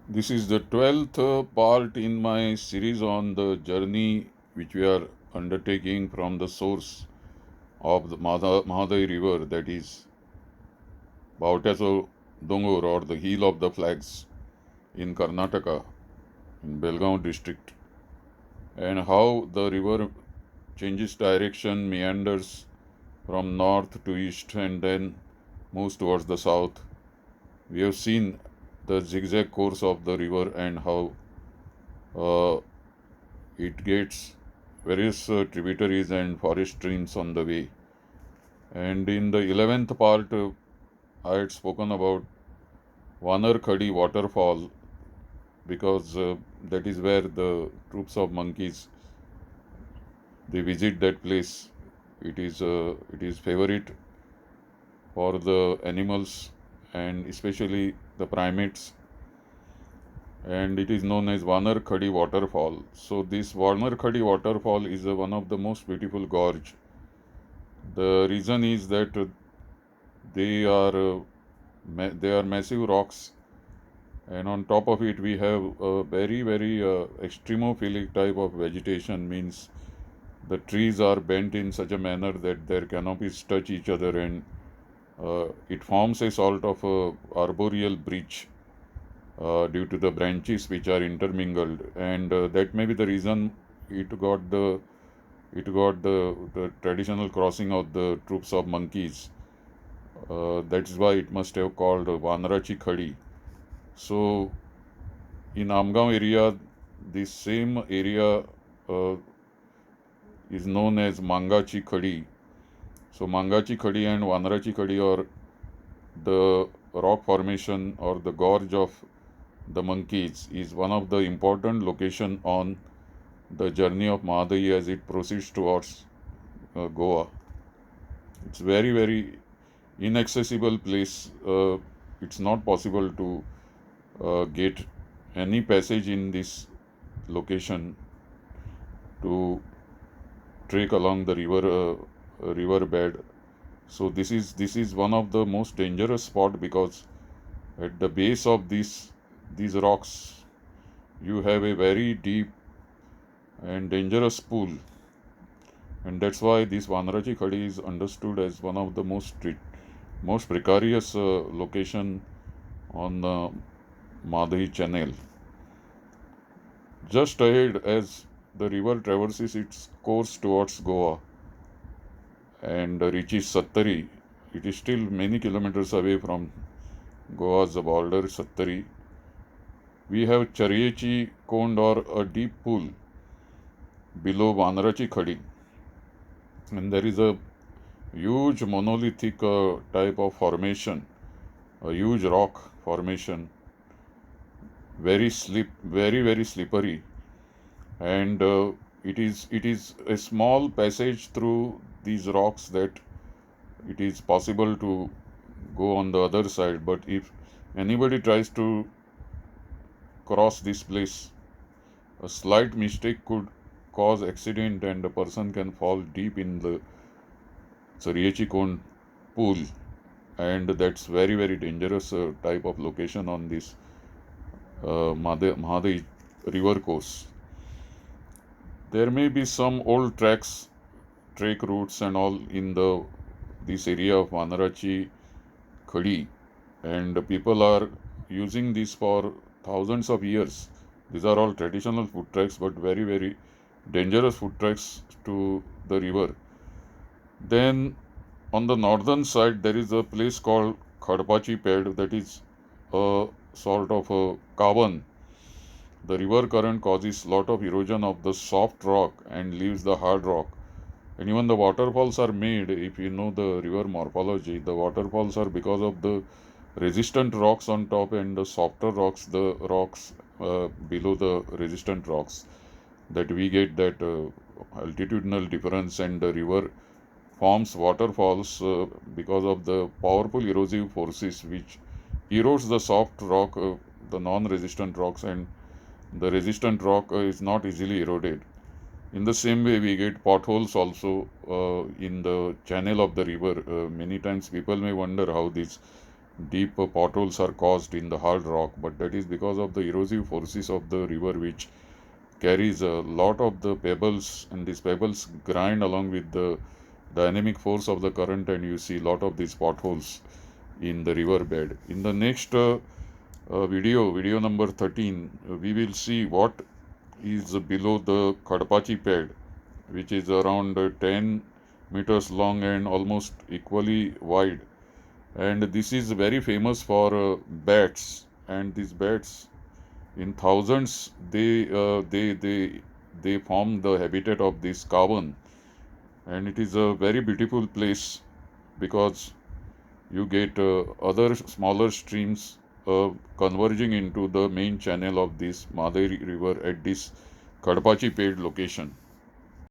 This is the 12th part in my series on the journey which we are undertaking from the source of the Mahadayi river, that is Bautaso Dongur, or the Heel of the Flags in Karnataka, in Belgaum district, and how the river changes direction, meanders from north to east, and then moves towards the south. We have seen the zigzag course of the river and how uh, it gets various tributaries and forest streams on the way. And in the 11th part, I had spoken about Vanar Khadi waterfall because that is where the troops of monkeys they visit that place. It is favorite for the animals and especially the primates, and it is known as Vanar Khadi waterfall. So this Vanar Khadi waterfall is one of the most beautiful gorge. The reason is that they are they are massive rocks, and on top of it we have a very extremophilic type of vegetation. Means the trees are bent in such a manner that their canopies touch each other, and it forms a sort of a arboreal bridge due to the branches which are intermingled, and that may be the reason it got the the traditional crossing of the troops of monkeys. That's why it must have called Vanarachi Khadi. So in Amgaon area, this same area uh, is known as Mangachi Khadi. So Mangachi Khadi and Vanarachi Khadi are the rock formation or the gorge of the monkeys is one of the important location on the journey of Mahadayi as it proceeds towards Goa. It's very inaccessible place. It's not possible to get any passage in this location to trek along the river bed. So this is one of the most dangerous spot because at the base of these rocks you have a very deep and dangerous pool, and that's why this Vanaraji Khadi is understood as one of the most precarious location on the Madhi channel. Just ahead, as the river traverses its course towards Goa and reaches Sattari, it is still many kilometers away from Goa's border, Sattari. We have Chariechi Kond, or a deep pool below Vanarachi Khadi, and there is a huge monolithic type of formation, a huge rock formation, very slippery, and it is a small passage through these rocks that it is possible to go on the other side. But if anybody tries to cross this place, a slight mistake could cause accident and a person can fall deep in the Sariechikon pool, and that's very dangerous type of location on this Mahadai river course. There may be some old trek routes and all in the this area of Vanarachi Khadi, and people are using this for thousands of years. These are all traditional foot tracks, but very dangerous foot tracks to the river. Then on the northern side, there is a place called Khadpachi Ped, that is a sort of a cavern. The river current causes lot of erosion of the soft rock and leaves the hard rock. And even the waterfalls are made, if you know the river morphology, the waterfalls are because of the resistant rocks on top and the softer rocks, the rocks below the resistant rocks, that we get that altitudinal difference, and the river forms waterfalls because of the powerful erosive forces which erodes the soft rock, the non-resistant rocks, and the resistant rock is not easily eroded. In the same way, we get potholes also in the channel of the river. Many times people may wonder how these deep potholes are caused in the hard rock, but that is because of the erosive forces of the river, which carries a lot of the pebbles, and these pebbles grind along with the dynamic force of the current, and you see a lot of these potholes in the river bed. In the next video number 13, we will see what is below the Kadpachi pad, which is around 10 meters long and almost equally wide. And this is very famous for bats, and these bats in thousands they form the habitat of this cavern, and it is a very beautiful place because you get other smaller streams converging into the main channel of this Mahadayi river at this Kadpachi paid location.